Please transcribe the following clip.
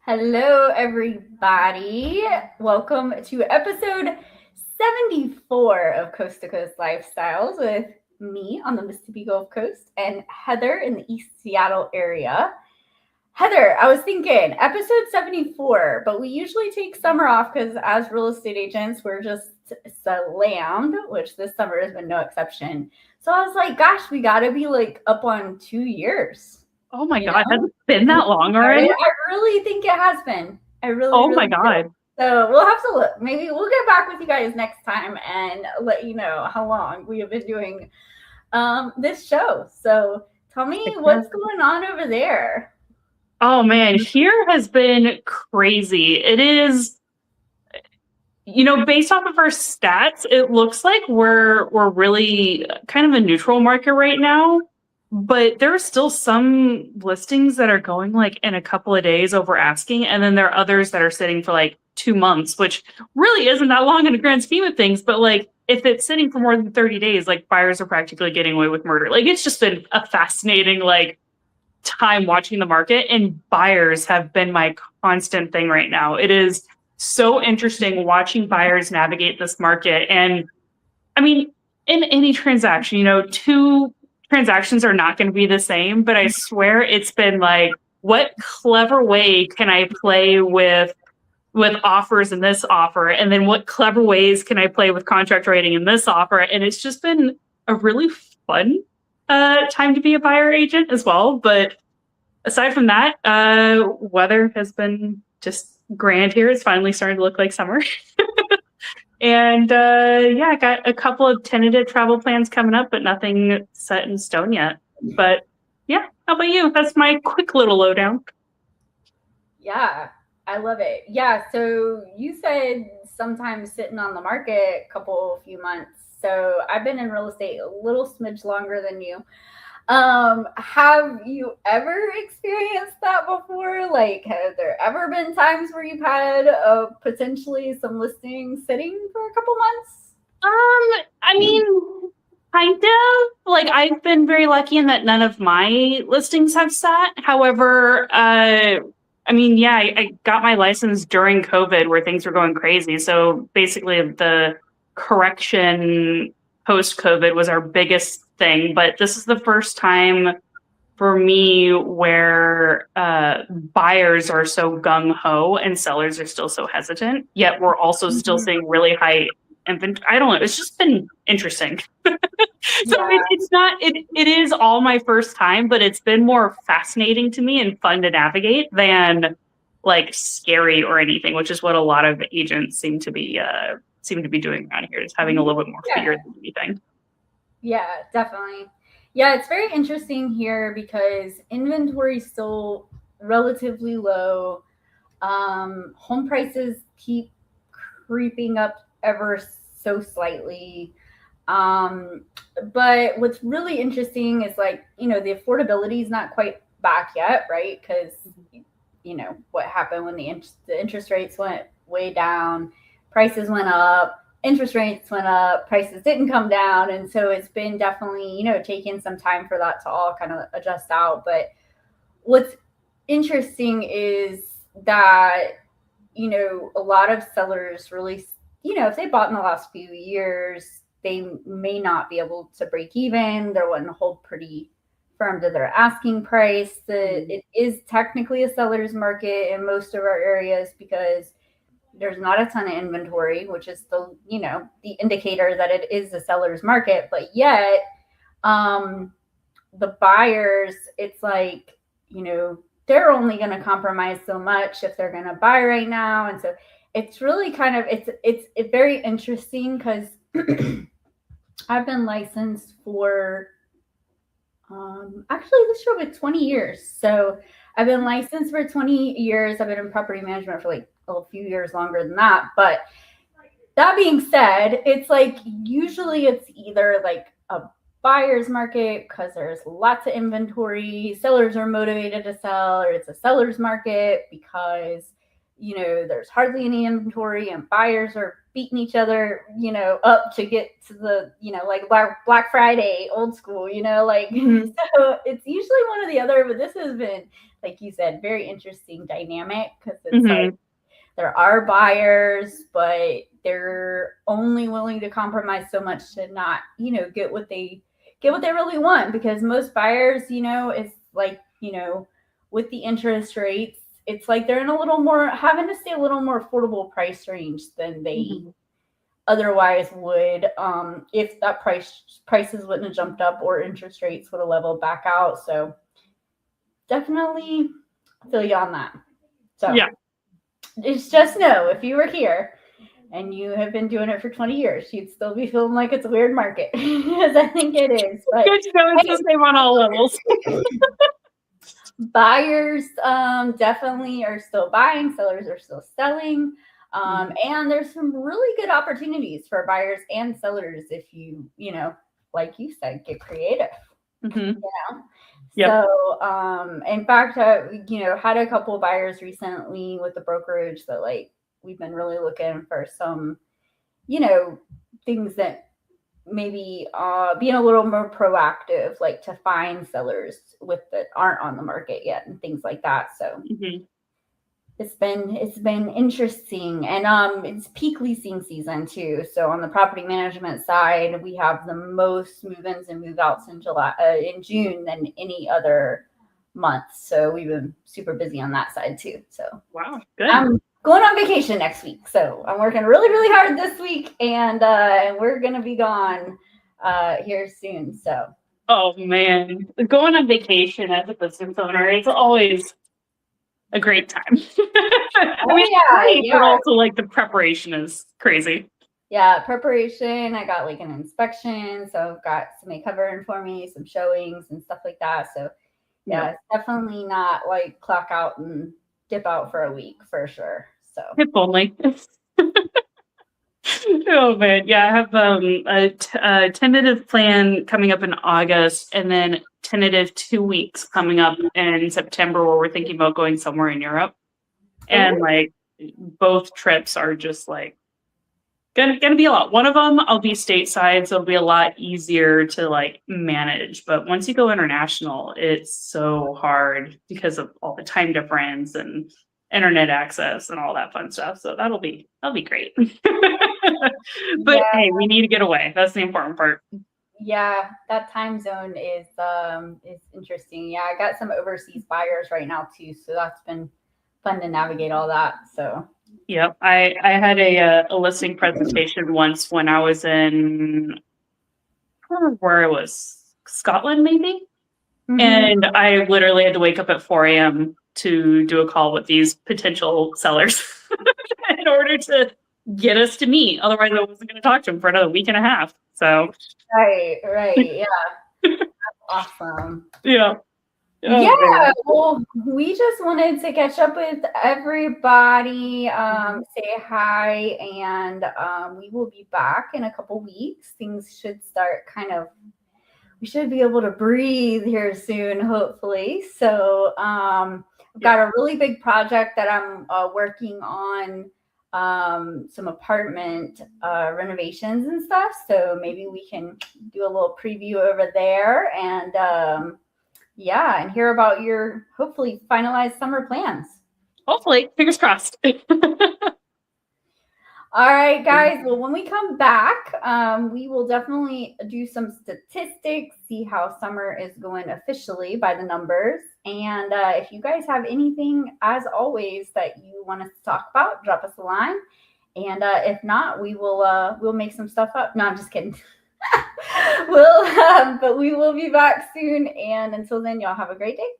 Hello, everybody. Welcome to episode 74 of Coast to Coast Lifestyles with me on the Mississippi Gulf Coast and Heather in the East Seattle area. Heather, I was thinking episode 74, but we usually take summer off because as real estate agents, we're just slammed, which this summer has been no exception. So I was like, gosh, we got to be like up on 2 years. Oh my God, has it been that long already? I really think it has been. I really, Oh really my God. do. So we'll have to look. Maybe we'll get back with you guys next time and let you know how long we have been doing this show. So tell me what's going on over there. Oh man, here has been crazy. It is, based off of our stats, it looks like we're really kind of a neutral market right now. But there are still some listings that are going like in a couple of days over asking, and then there are others that are sitting for like 2 months, which really isn't that long in the grand scheme of things. But like if it's sitting for more than 30 days, like buyers are practically getting away with murder. Like it's just been a fascinating time watching the market, and buyers have been my constant thing right now. It is so interesting watching buyers navigate this market. And I mean, in any transaction, two transactions are not going to be the same, but I swear it's been like, what clever way can I play with offers in this offer? And then what clever ways can I play with contract rating in this offer? And it's just been a really fun time to be a buyer agent as well. But aside from that, weather has been just grand here. It's finally starting to look like summer. And I got a couple of tentative travel plans coming up, but nothing set in stone yet. But yeah, how about you? That's my quick little lowdown. Yeah, I love it. Yeah, so you said sometimes sitting on the market a few months. So I've been in real estate a little smidge longer than you. Have you ever experienced that before? Like, have there ever been times where you've had potentially some listings sitting for a couple months? I mean, kind of. Like, I've been very lucky in that none of my listings have sat. However, I got my license during COVID where things were going crazy. So basically, the correction post-COVID was our biggest thing. But this is the first time for me where buyers are so gung-ho and sellers are still so hesitant. Yet we're also still seeing really high inventory. I don't know. It's just been interesting. So it is all my first time, but it's been more fascinating to me and fun to navigate than like scary or anything, which is what a lot of agents seem to be doing around here, is having a little bit more fear than anything. Yeah, definitely. Yeah, it's very interesting here because inventory is still relatively low. Home prices keep creeping up ever so slightly. But what's really interesting is the affordability is not quite back yet, right? Because what happened when the interest rates went way down, prices went up, interest rates went up, prices didn't come down. And so it's been definitely, taking some time for that to all kind of adjust out. But what's interesting is that, a lot of sellers really, if they bought in the last few years, they may not be able to break even. They're wanting to hold pretty firm to their asking price. It is technically a seller's market in most of our areas because there's not a ton of inventory, which is the indicator that it is a seller's market. But yet, the buyers, it's like, they're only going to compromise so much if they're going to buy right now. And so it's really kind of, it's very interesting because I've been licensed for, actually this year with 20 years. So I've been licensed for 20 years. I've been in property management for like a few years longer than that. But that being said, it's like usually it's either like a buyer's market because there's lots of inventory, sellers are motivated to sell, or it's a seller's market because there's hardly any inventory and buyers are beating each other up to get to the like Black Friday old school. So it's usually one or the other, but this has been like you said, very interesting dynamic because it's Mhm. like there are buyers, but they're only willing to compromise so much to not, get what they really want. Because most buyers, it's like, with the interest rates, it's like they're in a little more having to stay a little more affordable price range than they Mhm. otherwise would, if that prices wouldn't have jumped up or interest rates would have leveled back out. So definitely feel you on that. So Yeah. it's just know if you were here and you have been doing it for 20 years, you'd still be feeling like it's a weird market, as I think it is. But Good to know it's the same on all levels. buyers definitely are still buying, sellers are still selling. And there's some really good opportunities for buyers and sellers if you, like you said, get creative. Mhm. Yeah. Yep. So, in fact, had a couple buyers recently with the brokerage that like we've been really looking for some, things that maybe being a little more proactive, like to find sellers with that aren't on the market yet and things like that. So Mhm. it's been interesting, and it's peak leasing season too. So on the property management side, we have the most move-ins and move-outs in June than any other month. So we've been super busy on that side too. So Wow. Good. I'm going on vacation next week, so I'm working really, really hard this week, and we're gonna be gone here soon. So Oh man, going on vacation as a business owner is always a great time. I mean, it's great, but also like the preparation is crazy. Yeah, preparation. I got like an inspection, so I've got somebody covering for me, some showings and stuff like that. So yeah, it's definitely not like clock out and dip out for a week for sure. So If only. Oh man, yeah, I have a tentative plan coming up in August, and then tentative 2 weeks coming up in September, where we're thinking about going somewhere in Europe, and like both trips are just like gonna be a lot. One of them I'll be stateside, so it'll be a lot easier to like manage. But once you go international, it's so hard because of all the time difference and internet access and all that fun stuff. So that'll be great. But yeah, hey, we need to get away. That's the important part. yeah, that time zone is interesting. Yeah, I got some overseas buyers right now too, so that's been fun to navigate all that. So Yep. I had a listing presentation once when I was in, I don't remember where it was, Scotland maybe. And I literally had to wake up at 4 a.m. to do a call with these potential sellers in order to get us to meet. Otherwise, I wasn't going to talk to them for another week and a half. So, right, yeah, that's awesome. yeah. Oh, Yeah, man. well, we just wanted to catch up with everybody, say hi, and we will be back in a couple weeks. Things should start we should be able to breathe here soon, hopefully. So, I've got a really big project that I'm working on, some apartment renovations and stuff. So maybe we can do a little preview over there, and and hear about your hopefully finalized summer plans. Hopefully, fingers crossed. All right, guys. Well, when we come back, we will definitely do some statistics, see how summer is going officially by the numbers. And if you guys have anything, as always, that you want us to talk about, drop us a line. And if not, we'll make some stuff up. No, I'm just kidding. But we will be back soon. And until then, y'all have a great day.